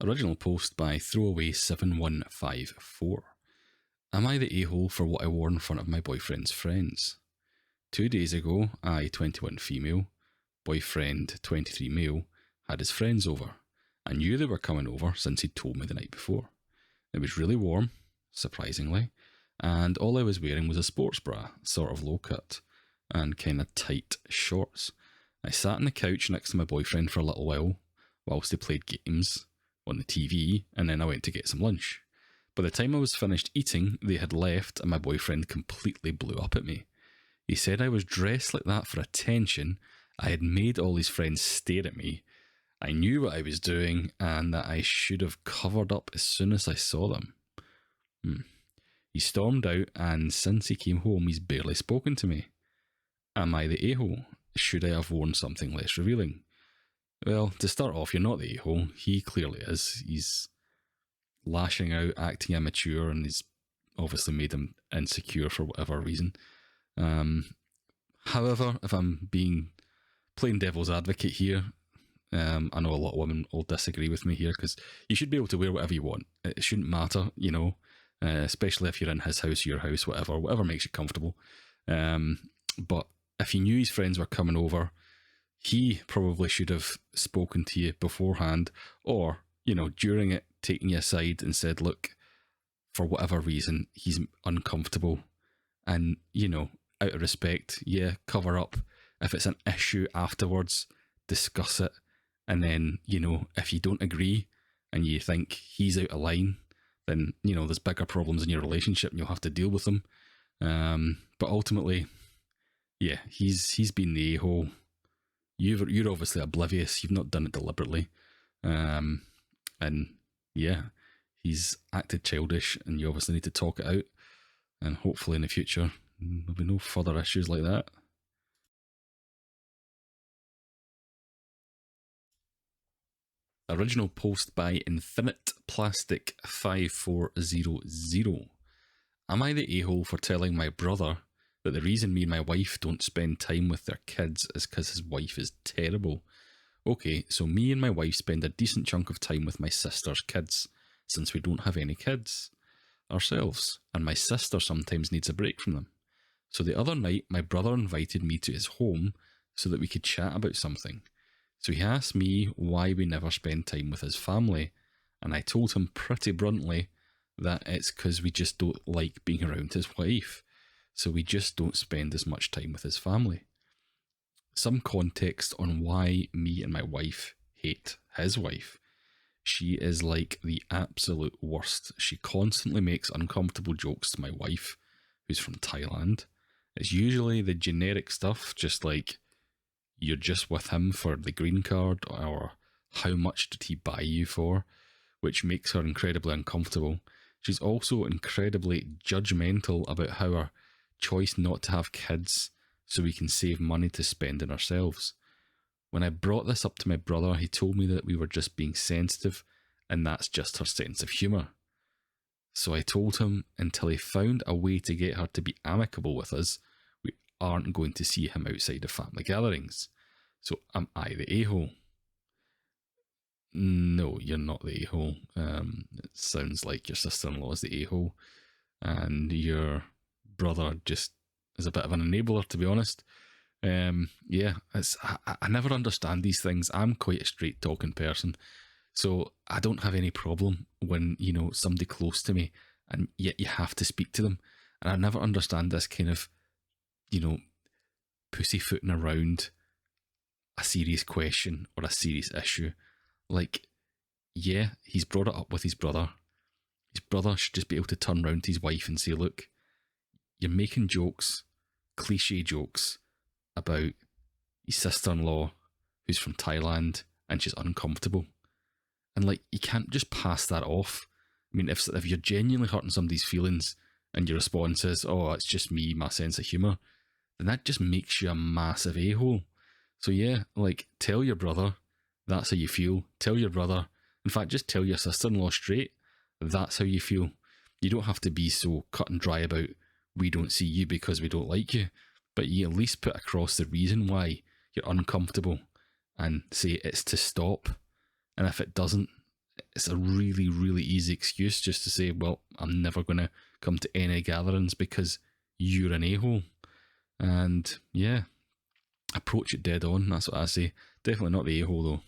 Original post by Throwaway7154. Am I the a-hole for what I wore in front of my boyfriend's friends? 2 days ago, I, 21 female, boyfriend 23 male, had his friends over. I knew they were coming over since he'd told me the night before. It was really warm, surprisingly, and all I was wearing was a sports bra, sort of low cut, and kind of tight shorts. I sat on the couch next to my boyfriend for a little while, whilst they played games on the TV, and then I went to get some lunch. By the time I was finished eating, they had left, and my boyfriend completely blew up at me. He said I was dressed like that for attention. I had made all his friends stare at me. I knew what I was doing, and that I should have covered up as soon as I saw them. He stormed out, and since he came home, he's barely spoken to me. Am I the a-hole? Should I have worn something less revealing? Well, to start off, you're not the a-hole. He clearly is. He's lashing out, acting immature, and he's obviously made him insecure for whatever reason. However, if I'm playing devil's advocate here, I know a lot of women will disagree with me here, because you should be able to wear whatever you want. It shouldn't matter, especially if you're in his house, your house, whatever makes you comfortable. But if he knew his friends were coming over, he probably should have spoken to you beforehand, or, during it, taken you aside and said, look, for whatever reason, he's uncomfortable. And, out of respect, cover up. If it's an issue afterwards, discuss it. And then, if you don't agree and you think he's out of line, then, there's bigger problems in your relationship and you'll have to deal with them. But ultimately, he's been the a-hole. You're obviously oblivious. You've not done it deliberately. He's acted childish, and you obviously need to talk it out. And hopefully in the future, there'll be no further issues like that. Original post by Infinite Plastic 5400. Am I the a-hole for telling my brother that the reason me and my wife don't spend time with their kids is because his wife is terrible? Okay, so me and my wife spend a decent chunk of time with my sister's kids, since we don't have any kids ourselves, and my sister sometimes needs a break from them. So the other night, my brother invited me to his home so that we could chat about something. So he asked me why we never spend time with his family, and I told him pretty bluntly that it's because we just don't like being around his wife, so we just don't spend as much time with his family. Some context on why me and my wife hate his wife. She is like the absolute worst. She constantly makes uncomfortable jokes to my wife, who's from Thailand. It's usually the generic stuff, just like, you're just with him for the green card, or how much did he buy you for, which makes her incredibly uncomfortable. She's also incredibly judgmental about our choice not to have kids so we can save money to spend on ourselves. When I brought this up to my brother, he told me that we were just being sensitive, and that's just her sense of humour. So I told him until he found a way to get her to be amicable with us, we aren't going to see him outside of family gatherings. So am I the a-hole? No, you're not the a-hole. It sounds like your sister-in-law is the a-hole, and your brother just is a bit of an enabler, to be honest. I never understand these things. I'm quite a straight talking person, so I don't have any problem when, somebody close to me, and yet you have to speak to them. And I never understand this kind of, pussyfooting around a serious question or a serious issue. Like, he's brought it up with his brother. His brother should just be able to turn around to his wife and say, look, you're making jokes, cliche jokes, about his sister-in-law who's from Thailand and she's uncomfortable. And you can't just pass that off. I mean, if you're genuinely hurting somebody's feelings and your response is, oh, it's just me, my sense of humour, then that just makes you a massive a-hole. So tell your brother that's how you feel. Tell your brother, in fact, just tell your sister-in-law straight, that's how you feel. You don't have to be so cut and dry about, we don't see you because we don't like you. But you at least put across the reason why you're uncomfortable and say it's to stop. And if it doesn't it's a really, really easy excuse just to say, well, I'm never going to come to any gatherings because you're an a-hole. And yeah, approach it dead on. That's what I say. Definitely not the a-hole though.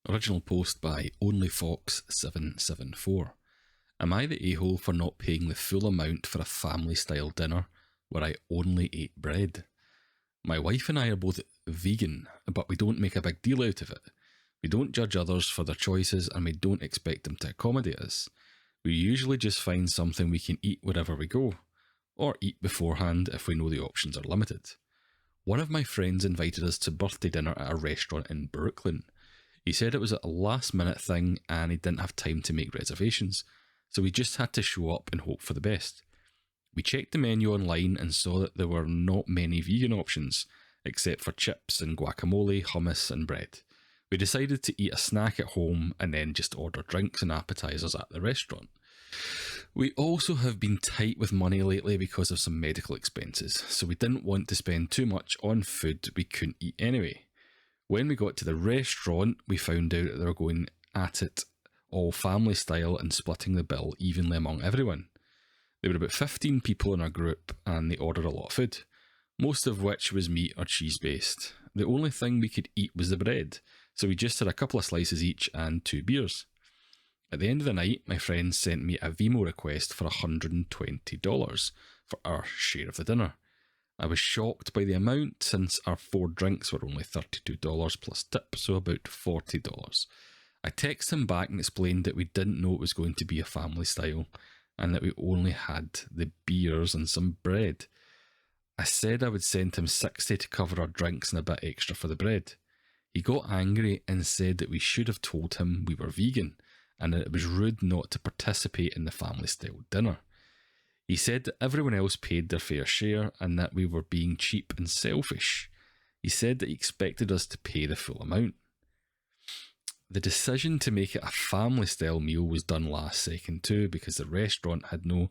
Original post by OnlyFox774. Am I the a-hole for not paying the full amount for a family-style dinner where I only ate bread? My wife and I are both vegan, but we don't make a big deal out of it. We don't judge others for their choices, and we don't expect them to accommodate us. We usually just find something we can eat wherever we go, or eat beforehand if we know the options are limited. One of my friends invited us to birthday dinner at a restaurant in Brooklyn. He said it was a last-minute thing and he didn't have time to make reservations, so we just had to show up and hope for the best. We checked the menu online and saw that there were not many vegan options, except for chips and guacamole, hummus and bread. We decided to eat a snack at home and then just order drinks and appetizers at the restaurant. We also have been tight with money lately because of some medical expenses, so we didn't want to spend too much on food we couldn't eat anyway. When we got to the restaurant, we found out that they were going at it all family style and splitting the bill evenly among everyone. There were about 15 people in our group and they ordered a lot of food, most of which was meat or cheese based. The only thing we could eat was the bread, so we just had a couple of slices each and 2 beers. At the end of the night, my friend sent me a Vimo request for $120 for our share of the dinner. I was shocked by the amount since our 4 drinks were only $32 plus tip, so about $40. I texted him back and explained that we didn't know it was going to be a family style and that we only had the beers and some bread. I said I would send him $60 to cover our drinks and a bit extra for the bread. He got angry and said that we should have told him we were vegan and that it was rude not to participate in the family style dinner. He said that everyone else paid their fair share and that we were being cheap and selfish. He said that he expected us to pay the full amount. The decision to make it a family-style meal was done last second too, because the restaurant had no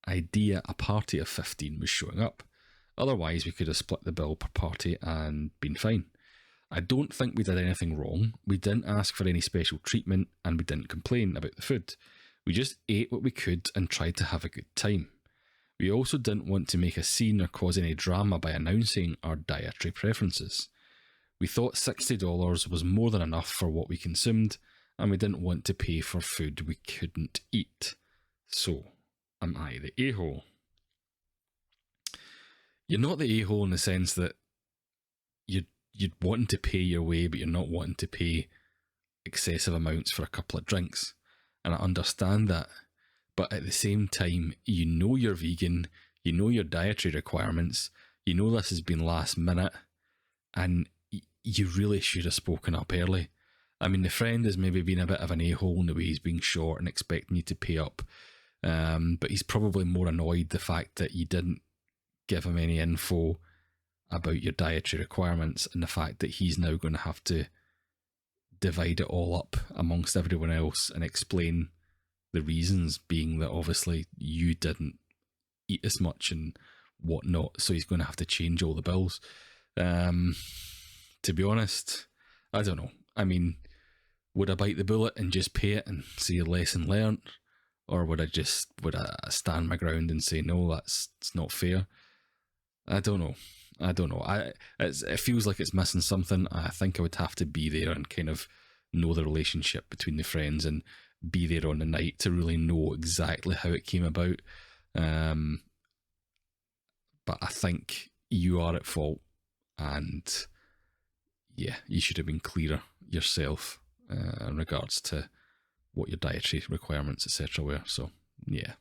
idea a party of 15 was showing up. Otherwise, we could have split the bill per party and been fine. I don't think we did anything wrong. We didn't ask for any special treatment and we didn't complain about the food. We just ate what we could and tried to have a good time. We also didn't want to make a scene or cause any drama by announcing our dietary preferences. We thought $60 was more than enough for what we consumed, and we didn't want to pay for food we couldn't eat. So, am I the a-hole? You're not the a-hole in the sense that you're wanting to pay your way, but you're not wanting to pay excessive amounts for a couple of drinks. And I understand that. But at the same time, you know you're vegan, you know your dietary requirements, you know this has been last minute, and you really should have spoken up early. I mean, the friend has maybe been a bit of an a-hole in the way he's being short and expecting you to pay up. But he's probably more annoyed the fact that you didn't give him any info about your dietary requirements and the fact that he's now going to have to divide it all up amongst everyone else and explain the reasons, being that obviously you didn't eat as much and whatnot, so he's going to have to change all the bills. To be honest, I don't know. I mean, would I bite the bullet and just pay it and say lesson learned? Or would I stand my ground and say, no, it's not fair? I don't know. It feels like it's missing something. I think I would have to be there and kind of know the relationship between the friends and be there on the night to really know exactly how it came about. But I think you are at fault, and yeah, you should have been clearer yourself in regards to what your dietary requirements, etc. were. So yeah.